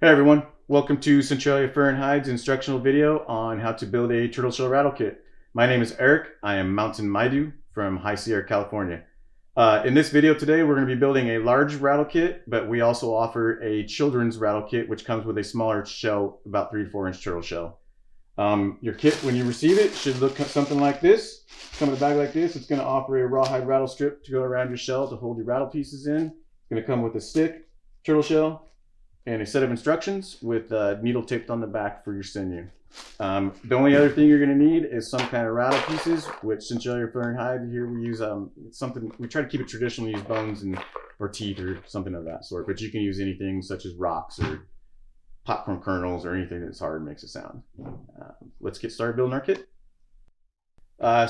Hey everyone, welcome to Centralia Fur and Hide's instructional video on how to build a turtle shell rattle kit. My name is Eric. I am Mountain Maidu from High Sierra, California. In this video today, we're going to be building a large rattle kit, but we also offer a children's rattle kit, which comes with a smaller shell, about 3 to 4 inch turtle shell. Your kit, when you receive it, should look something like this. Come in the bag like this. It's going to offer a rawhide rattle strip to go around your shell to hold your rattle pieces in. It's going to come with a stick, turtle shell, and a set of instructions with needle taped on the back for your sinew. The only other thing you're going to need is some kind of rattle pieces, which Centralia Fur and Hide here we use something. We try to keep it traditional, use bones or teeth or something of that sort. But you can use anything such as rocks or popcorn kernels or anything that's hard and makes a sound. Let's get started building our kit.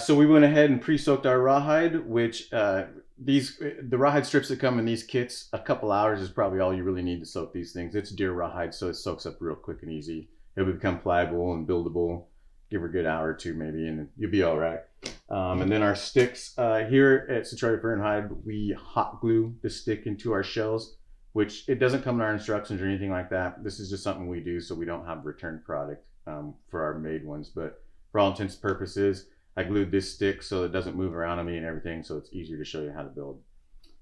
So we went ahead and pre-soaked our rawhide, which the rawhide strips that come in these kits, a couple hours is probably all you really need to soak these things. It's deer rawhide, so it soaks up real quick and easy. It'll become pliable and buildable. Give her a good hour or two maybe, and you'll be all right. And then our sticks, here at Centralia Fur and Hide, we hot glue the stick into our shells, which it doesn't come in our instructions or anything like that. This is just something we do so we don't have returned product for our made ones. But for all intents and purposes, I glued this stick so it doesn't move around on me and everything, so it's easier to show you how to build.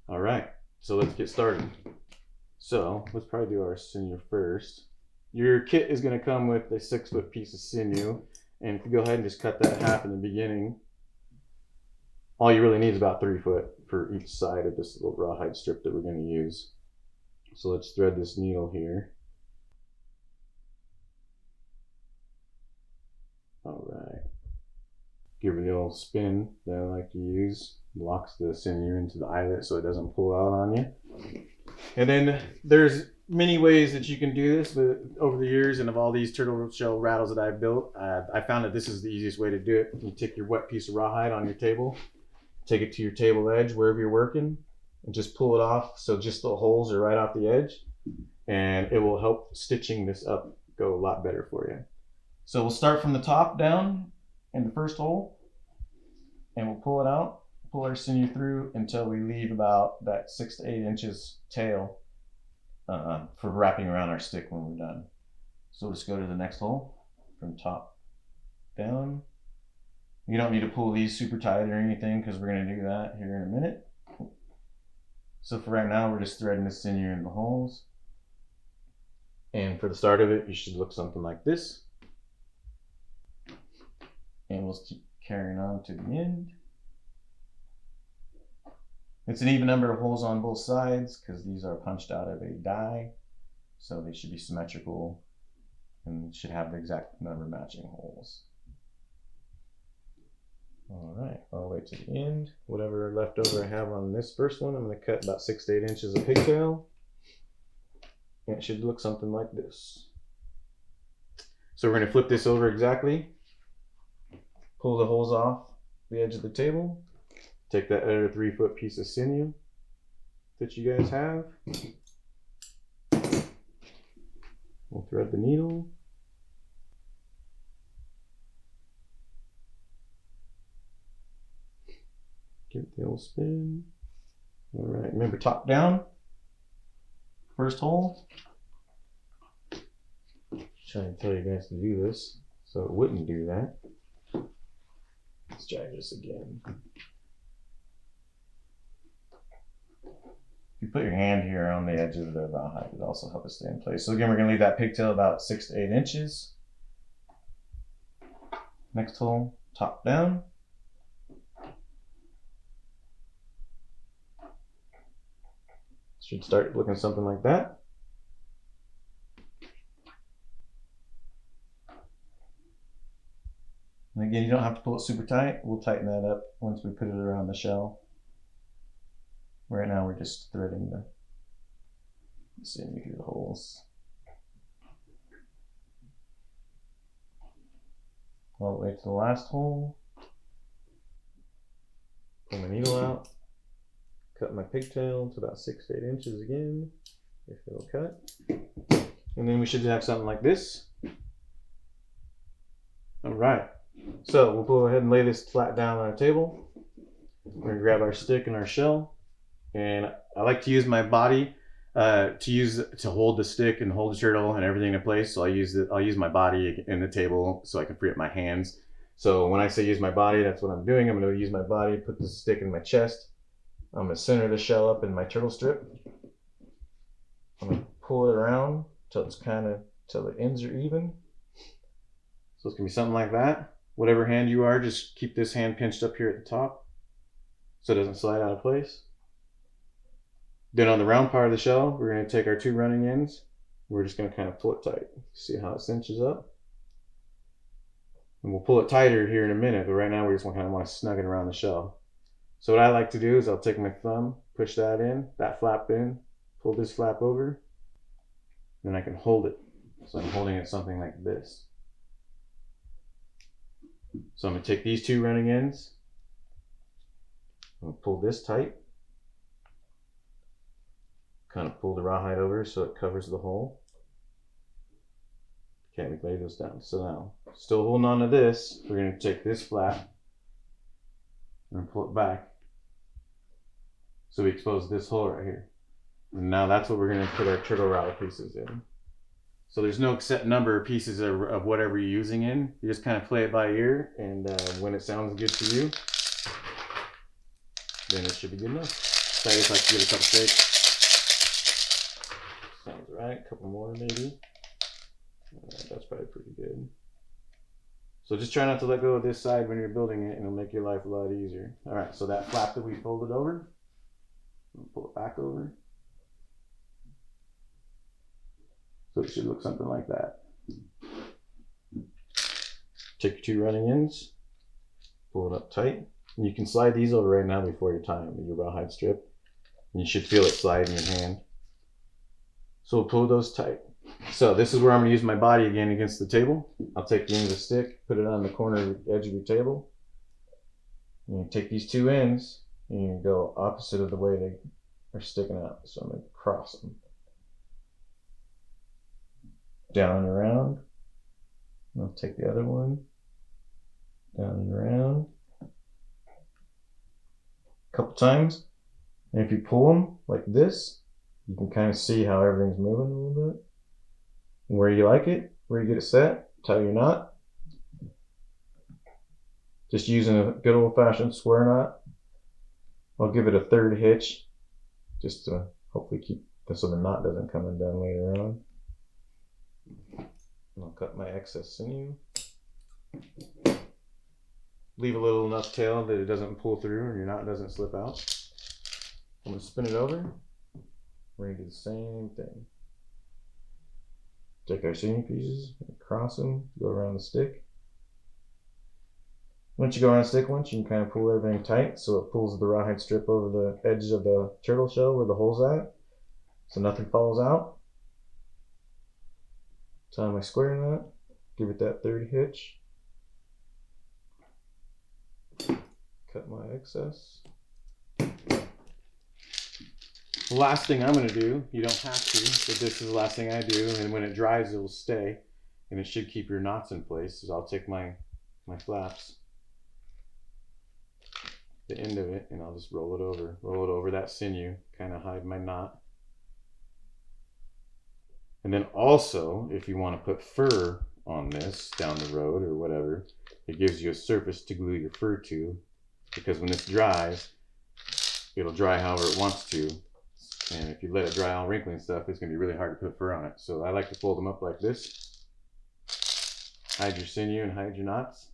All right, so let's get started. So let's probably do our sinew first. Your kit is going to come with a 6-foot piece of sinew, and if you go ahead and just cut that in half in the beginning, all you really need is about 3 foot for each side of this little rawhide strip that we're going to use. So let's thread this needle here. All right. Give it the old spin that I like to use. Locks the sinew into the eyelet so it doesn't pull out on you. And then there's many ways that you can do this, but over the years and of all these turtle shell rattles that I've built, I found that this is the easiest way to do it. You take your wet piece of rawhide on your table, take it to your table edge wherever you're working, and just pull it off so just the holes are right off the edge, and it will help stitching this up go a lot better for you. So we'll start from the top down in the first hole, and we'll pull it out, pull our sinew through until we leave about that 6 to 8 inches tail for wrapping around our stick when we're done. So we'll just go to the next hole from top down. You don't need to pull these super tight or anything because we're going to do that here in a minute. So for right now, we're just threading the sinew in the holes. And for the start of it, you should look something like this. And we'll keep carrying on to the end. It's an even number of holes on both sides because these are punched out of a die. So they should be symmetrical and should have the exact number matching holes. All right, all the way to the end. Whatever leftover I have on this first one, I'm going to cut about 6 to 8 inches of pigtail. And it should look something like this. So we're going to flip this over exactly. Pull the holes off the edge of the table. Take that other 3-foot piece of sinew that you guys have. We'll thread the needle. Give it the old spin. All right, remember top down. First hole. Trying to tell you guys to do this so it wouldn't do that. Let's try this again. If you put your hand here on the edge of the rawhide, it also helps it stay in place. So again, we're going to leave that pigtail about 6 to 8 inches. Next hole, top down. Should start looking something like that. And again, you don't have to pull it super tight. We'll tighten that up once we put it around the shell. Right now we're just threading the sinew through the holes. All the way to the last hole. Pull my needle out. Cut my pigtail to about 6 to 8 inches again, if it'll cut. And then we should have something like this. All right. So we'll go ahead and lay this flat down on our table. We're going to grab our stick and our shell. And I like to use my body to hold the stick and hold the turtle and everything in place. So I'll use my body in the table so I can free up my hands. So when I say use my body, that's what I'm doing. I'm going to use my body, put the stick in my chest. I'm going to center the shell up in my turtle strip. I'm going to pull it around till the ends are even. So it's going to be something like that. Whatever hand you are, just keep this hand pinched up here at the top so it doesn't slide out of place. Then on the round part of the shell, we're going to take our 2 running ends. We're just going to kind of pull it tight. See how it cinches up? And we'll pull it tighter here in a minute, but right now we just kind of want to snug it around the shell. So what I like to do is I'll take my thumb, push that in, that flap in, pull this flap over, then I can hold it. So I'm holding it something like this. So I'm going to take these 2 running ends, I'm going to pull this tight, kind of pull the rawhide over so it covers the hole. Okay, we lay those down. So now, still holding on to this, we're going to take this flap and pull it back so we expose this hole right here. And now that's what we're going to put our turtle rattle pieces in. So there's no set number of pieces of whatever you're using in. You just kind of play it by ear, and when it sounds good to you, then it should be good enough. So I just like to give it a couple shakes. Sounds right. A couple more maybe. That's probably pretty good. So just try not to let go of this side when you're building it, and it'll make your life a lot easier. All right, so that flap that we folded over, we'll pull it back over. So it should look something like that. Take your 2 running ends, pull it up tight. And you can slide these over right now before you tie them with your rawhide strip. And you should feel it slide in your hand. So we'll pull those tight. So this is where I'm going to use my body again against the table. I'll take the end of the stick, put it on the corner of the edge of your table. And you take these 2 ends and you go opposite of the way they are sticking out. So I'm going to cross them. Down and around. I'll take the other one. Down and around. A couple times. And if you pull them like this, you can kind of see how everything's moving a little bit. And where you like it, where you get it set, tie your knot. Just using a good old-fashioned square knot. I'll give it a 3rd hitch, just to hopefully keep this so the knot doesn't come undone later on. And I'll cut my excess sinew. Leave a little enough tail that it doesn't pull through and your knot doesn't slip out. I'm going to spin it over. We're going to do the same thing. Take our sinew pieces, cross them, go around the stick. Once you go around the stick once, you can kind of pull everything tight so it pulls the rawhide strip over the edge of the turtle shell where the hole's at, so nothing falls out. Tie my square knot, give it that 3rd hitch. Cut my excess. The last thing I'm going to do, you don't have to, but this is the last thing I do, and when it dries, it will stay, and it should keep your knots in place. So I'll take my flaps, the end of it, and I'll just roll it over that sinew, kind of hide my knot. And then also, if you want to put fur on this down the road or whatever, it gives you a surface to glue your fur to, because when this dries, it'll dry however it wants to. And if you let it dry all wrinkly and stuff, it's going to be really hard to put fur on it. So I like to fold them up like this. Hide your sinew and hide your knots.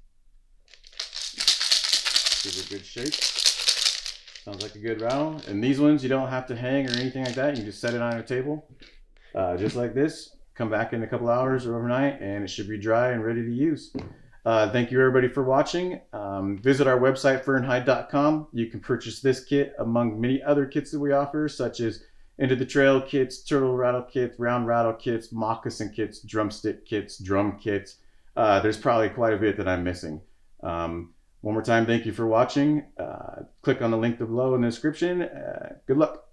Give it a good shake. Sounds like a good rattle. And these ones, you don't have to hang or anything like that. You can just set it on a table, just like this. Come back in a couple hours or overnight, and it should be dry and ready to use. Thank you everybody for watching. Visit our website, furnhide.com. You can purchase this kit among many other kits that we offer, such as Into the Trail kits, turtle rattle kits, round rattle kits, moccasin kits, drumstick kits, drum kits. There's probably quite a bit that I'm missing. One more time, thank you for watching. Click on the link below in the description. Good luck.